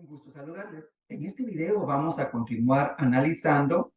Un gusto saludarles. En este video vamos a continuar analizando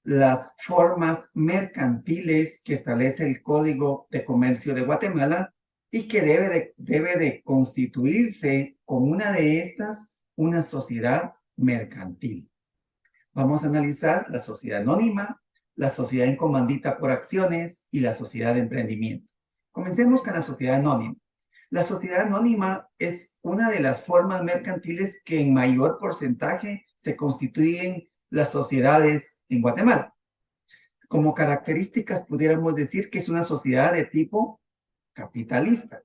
las formas mercantiles que establece el Código de Comercio de Guatemala y que debe de constituirse con una de estas una sociedad mercantil. Vamos a analizar la sociedad anónima, la sociedad en comandita por acciones y la sociedad de emprendimiento. Comencemos con la sociedad anónima. La sociedad anónima es una de las formas mercantiles que en mayor porcentaje se constituyen las sociedades en Guatemala. Como características pudiéramos decir que es una sociedad de tipo capitalista.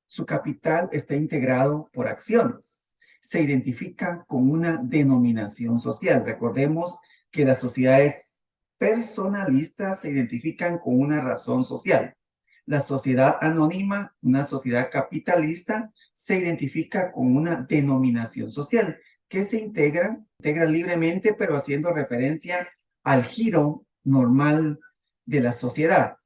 Su capital está integrado por acciones. Se identifica con una denominación social. Recordemos que las sociedades personalistas se identifican con una razón social. La sociedad anónima, una sociedad capitalista, se identifica con una denominación social que se integra libremente, pero haciendo referencia al giro normal de la sociedad.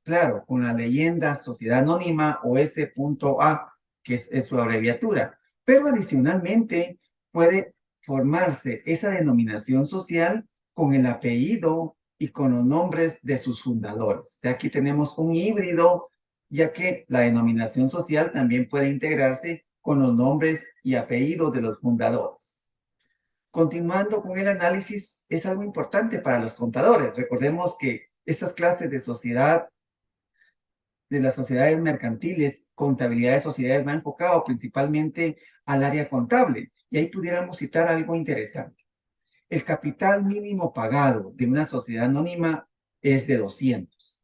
Claro, con la leyenda Sociedad Anónima o S.A, que es su abreviatura. Pero adicionalmente puede formarse esa denominación social con el apellido y con los nombres de sus fundadores. O sea, aquí tenemos un híbrido, ya que la denominación social también puede integrarse con los nombres y apellidos de los fundadores. Continuando con el análisis, es algo importante para los contadores. Recordemos que estas clases de las sociedades mercantiles, contabilidad de sociedades, va enfocado principalmente al área contable. Y ahí pudiéramos citar algo interesante. El capital mínimo pagado de una sociedad anónima es de 200.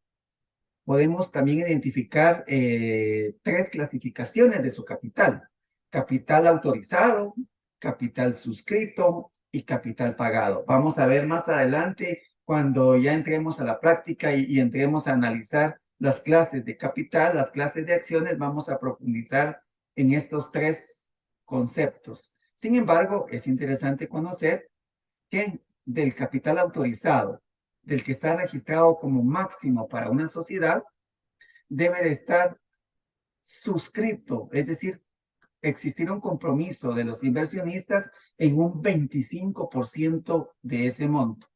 Podemos también identificar tres clasificaciones de su capital. Capital autorizado, capital suscrito y capital pagado. Vamos a ver más adelante cuando ya entremos a la práctica y entremos a analizar las clases de capital, las clases de acciones, vamos a profundizar en estos tres conceptos. Sin embargo, es interesante conocer que del capital autorizado, del que está registrado como máximo para una sociedad, debe de estar suscrito, es decir, existir un compromiso de los inversionistas en un 25% de ese monto.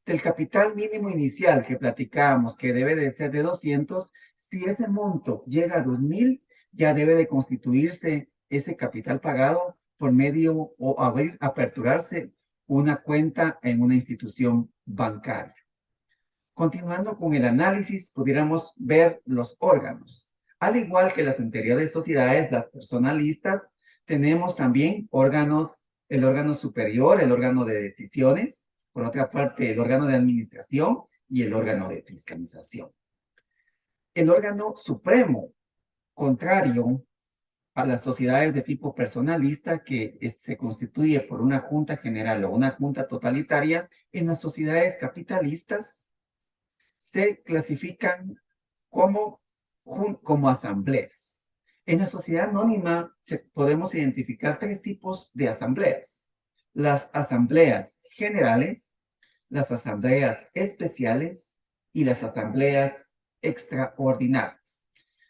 Del capital mínimo inicial que platicábamos, que debe de ser de 200, si ese monto llega a 2,000, ya debe de constituirse ese capital pagado por medio o aperturarse una cuenta en una institución bancaria. Continuando con el análisis, pudiéramos ver los órganos. Al igual que las anteriores sociedades, las personalistas, tenemos también órganos, el órgano superior, el órgano de decisiones, por otra parte, el órgano de administración y el órgano de fiscalización. El órgano supremo, contrario a las sociedades de tipo personalista, que se constituye por una junta general o una junta totalitaria, en las sociedades capitalistas se clasifican como asambleas. En la sociedad anónima podemos identificar tres tipos de asambleas. Las asambleas generales, las asambleas especiales y las asambleas extraordinarias.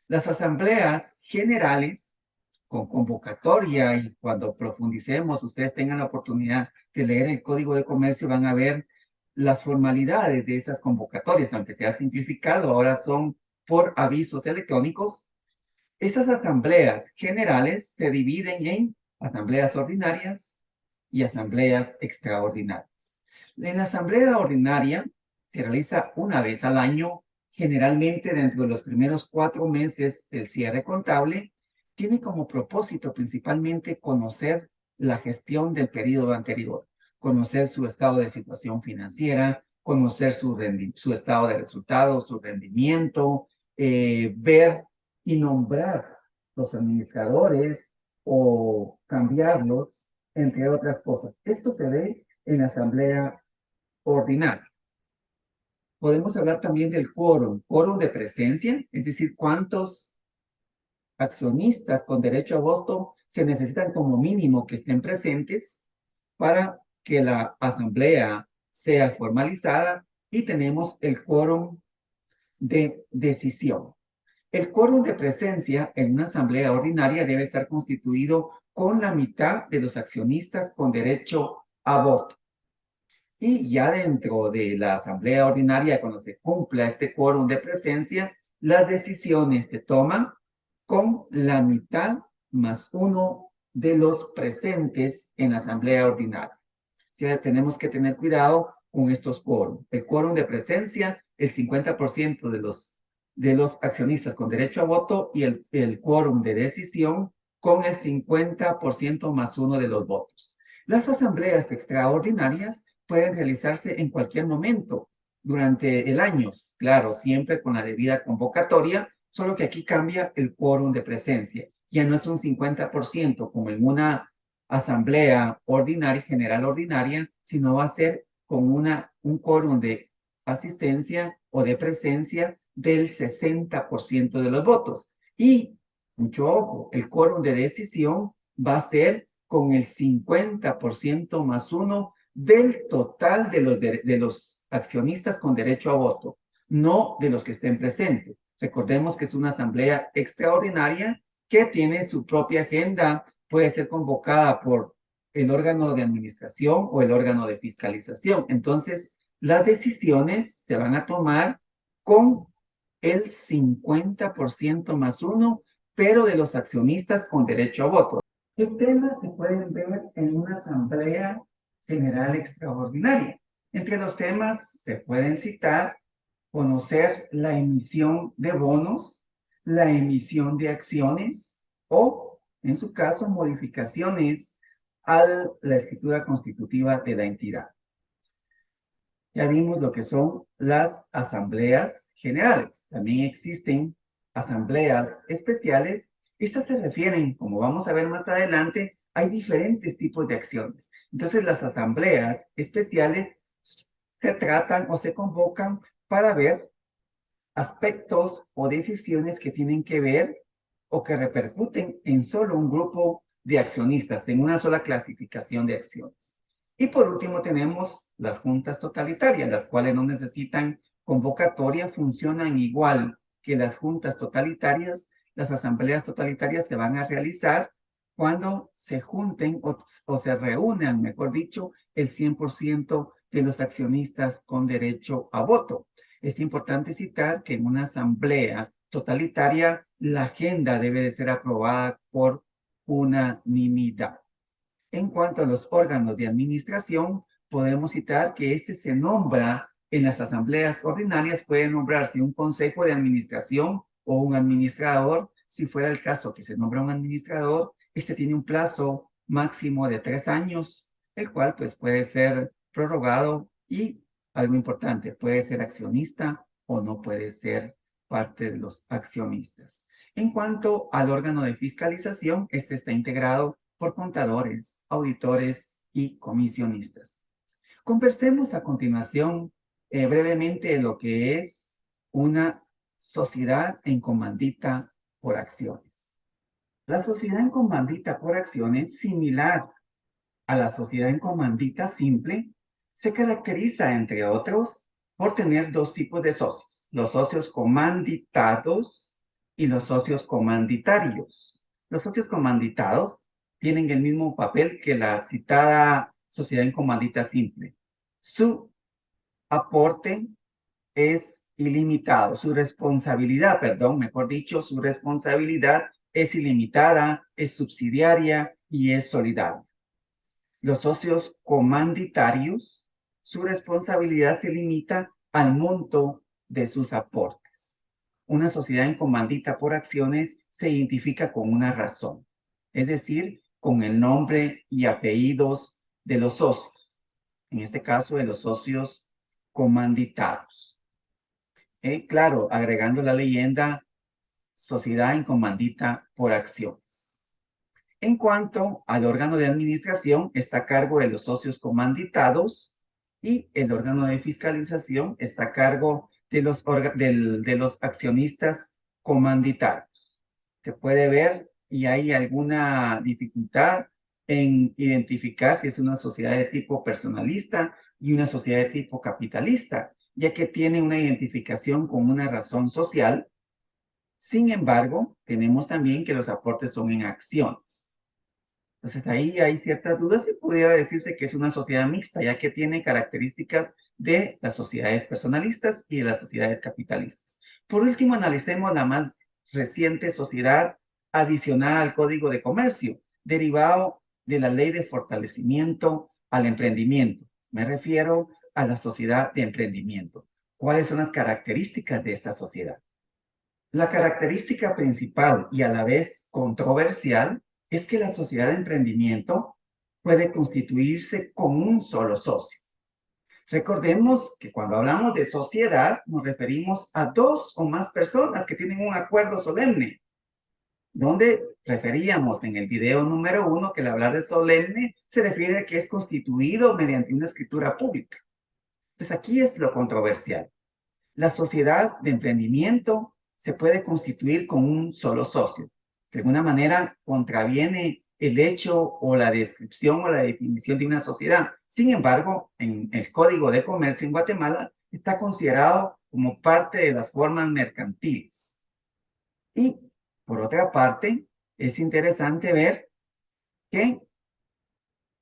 Las asambleas generales, con convocatoria, y cuando profundicemos, ustedes tengan la oportunidad de leer el Código de Comercio, van a ver las formalidades de esas convocatorias, aunque se ha simplificado, ahora son por avisos electrónicos. Estas asambleas generales se dividen en asambleas ordinarias y asambleas extraordinarias. En la asamblea ordinaria se realiza una vez al año, generalmente dentro de los primeros 4 meses del cierre contable. Tiene como propósito principalmente conocer la gestión del periodo anterior, conocer su estado de situación financiera, conocer su estado de resultados, su rendimiento, ver y nombrar los administradores o cambiarlos, entre otras cosas. Esto se ve en la asamblea ordinaria. Podemos hablar también del quórum de presencia, es decir, cuántos accionistas con derecho a voto se necesitan como mínimo que estén presentes para que la asamblea sea formalizada, y tenemos el quórum de decisión. El quórum de presencia en una asamblea ordinaria debe estar constituido con la mitad de los accionistas con derecho a voto. Y ya dentro de la asamblea ordinaria, cuando se cumpla este quórum de presencia, las decisiones se toman con la mitad más uno de los presentes en la asamblea ordinaria. O sea, tenemos que tener cuidado con estos quórum. El quórum de presencia, el 50% de los accionistas con derecho a voto, y el quórum de decisión con el 50% más uno de los votos. Las asambleas extraordinarias pueden realizarse en cualquier momento durante el año, claro, siempre con la debida convocatoria, solo que aquí cambia el quórum de presencia. Ya no es un 50% como en una asamblea ordinaria, general ordinaria, sino va a ser con un quórum de asistencia o de presencia del 60% de los votos. Y, mucho ojo, el quórum de decisión va a ser con el 50% más uno del total de los accionistas con derecho a voto, no de los que estén presentes. Recordemos que es una asamblea extraordinaria que tiene su propia agenda, puede ser convocada por el órgano de administración o el órgano de fiscalización. Entonces, las decisiones se van a tomar con el 50% más uno, pero de los accionistas con derecho a voto. ¿Qué temas se pueden ver en una asamblea general extraordinaria? Entre los temas se pueden citar conocer la emisión de bonos, la emisión de acciones o, en su caso, modificaciones a la escritura constitutiva de la entidad. Ya vimos lo que son las asambleas generales. También existen asambleas especiales. Estas se refieren, como vamos a ver más adelante, hay diferentes tipos de acciones. Entonces, las asambleas especiales se tratan o se convocan para ver aspectos o decisiones que tienen que ver o que repercuten en solo un grupo de accionistas, en una sola clasificación de acciones. Y por último tenemos las juntas totalitarias, las cuales no necesitan convocatoria, funcionan igual que las juntas totalitarias. Las asambleas totalitarias se van a realizar cuando se junten o se reúnan, mejor dicho, el 100% de los accionistas con derecho a voto. Es importante citar que en una asamblea totalitaria la agenda debe de ser aprobada por unanimidad. En cuanto a los órganos de administración, podemos citar que este se nombra en las asambleas ordinarias, puede nombrarse un consejo de administración o un administrador. Si fuera el caso que se nombra un administrador, este tiene un plazo máximo de 3 años, el cual pues puede ser prorrogado y, algo importante, puede ser accionista o no puede ser parte de los accionistas. En cuanto al órgano de fiscalización, este está integrado por contadores, auditores y comisionistas. Conversemos a continuación brevemente de lo que es una sociedad en comandita por acciones. La sociedad en comandita por acciones, similar a la sociedad en comandita simple, se caracteriza, entre otros, por tener dos tipos de socios: los socios comanditados y los socios comanditarios. Los socios comanditados tienen el mismo papel que la citada sociedad en comandita simple. Su aporte es ilimitado, su responsabilidad, perdón, mejor dicho, su responsabilidad es ilimitada, es subsidiaria y es solidaria. Los socios comanditarios, su responsabilidad se limita al monto de sus aportes. Una sociedad en comandita por acciones se identifica con una razón, es decir, con el nombre y apellidos de los socios, en este caso de los socios comanditados. Claro, agregando la leyenda sociedad en comandita por acciones. En cuanto al órgano de administración, está a cargo de los socios comanditados y el órgano de fiscalización está a cargo de los accionistas comanditarios. Se puede ver y hay alguna dificultad en identificar si es una sociedad de tipo personalista y una sociedad de tipo capitalista, ya que tiene una identificación con una razón social. Sin embargo, tenemos también que los aportes son en acciones. Entonces ahí hay ciertas dudas y pudiera decirse que es una sociedad mixta, ya que tiene características de las sociedades personalistas y de las sociedades capitalistas. Por último, analicemos la más reciente sociedad adicional al Código de Comercio, derivado de la Ley de Fortalecimiento al Emprendimiento. Me refiero a la sociedad de emprendimiento. ¿Cuáles son las características de esta sociedad? La característica principal y a la vez controversial es que la sociedad de emprendimiento puede constituirse con un solo socio. Recordemos que cuando hablamos de sociedad nos referimos a dos o más personas que tienen un acuerdo solemne, donde referíamos en el video número 1 que al hablar de solemne se refiere a que es constituido mediante una escritura pública. Entonces aquí es lo controversial. La sociedad de emprendimiento se puede constituir con un solo socio. De alguna manera contraviene el hecho o la descripción o la definición de una sociedad. Sin embargo, en el Código de Comercio en Guatemala está considerado como parte de las formas mercantiles. Y por otra parte, es interesante ver que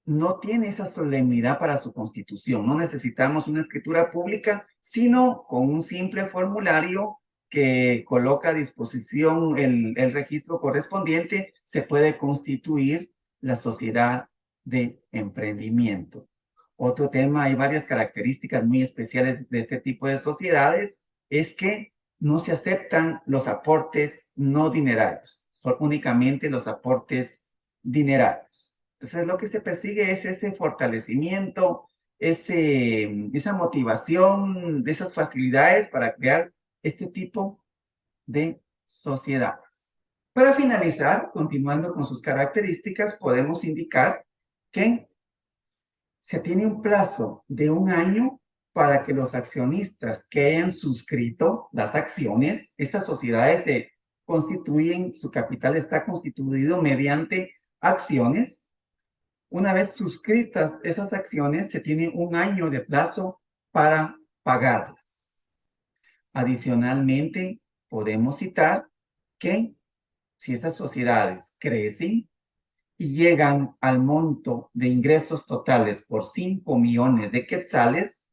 no tiene esa solemnidad para su constitución. No necesitamos una escritura pública, sino con un simple formulario que coloca a disposición el registro correspondiente, se puede constituir la sociedad de emprendimiento. Otro tema, hay varias características muy especiales de este tipo de sociedades, es que no se aceptan los aportes no dinerarios, son únicamente los aportes dinerarios. Entonces, lo que se persigue es ese fortalecimiento, esa motivación, de esas facilidades para crear este tipo de sociedades. Para finalizar, continuando con sus características, podemos indicar que se tiene un plazo de 1 año para que los accionistas que hayan suscrito las acciones, estas sociedades se constituyen, su capital está constituido mediante acciones. Una vez suscritas esas acciones, se tiene 1 año de plazo para pagarlas. Adicionalmente, podemos citar que si estas sociedades crecen y llegan al monto de ingresos totales por 5 millones de quetzales,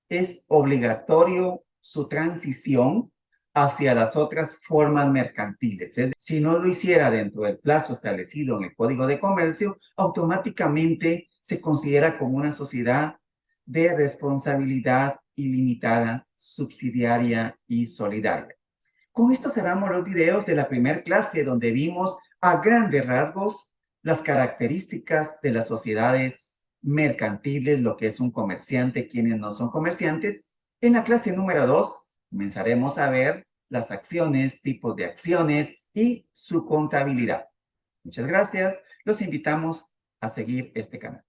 es obligatorio su transición hacia las otras formas mercantiles. Si no lo hiciera dentro del plazo establecido en el Código de Comercio, automáticamente se considera como una sociedad de responsabilidad ilimitada, subsidiaria y solidaria. Con esto cerramos los videos de la primera clase donde vimos a grandes rasgos las características de las sociedades mercantiles, lo que es un comerciante, quienes no son comerciantes. En la clase número 2 comenzaremos a ver las acciones, tipos de acciones y su contabilidad. Muchas gracias. Los invitamos a seguir este canal.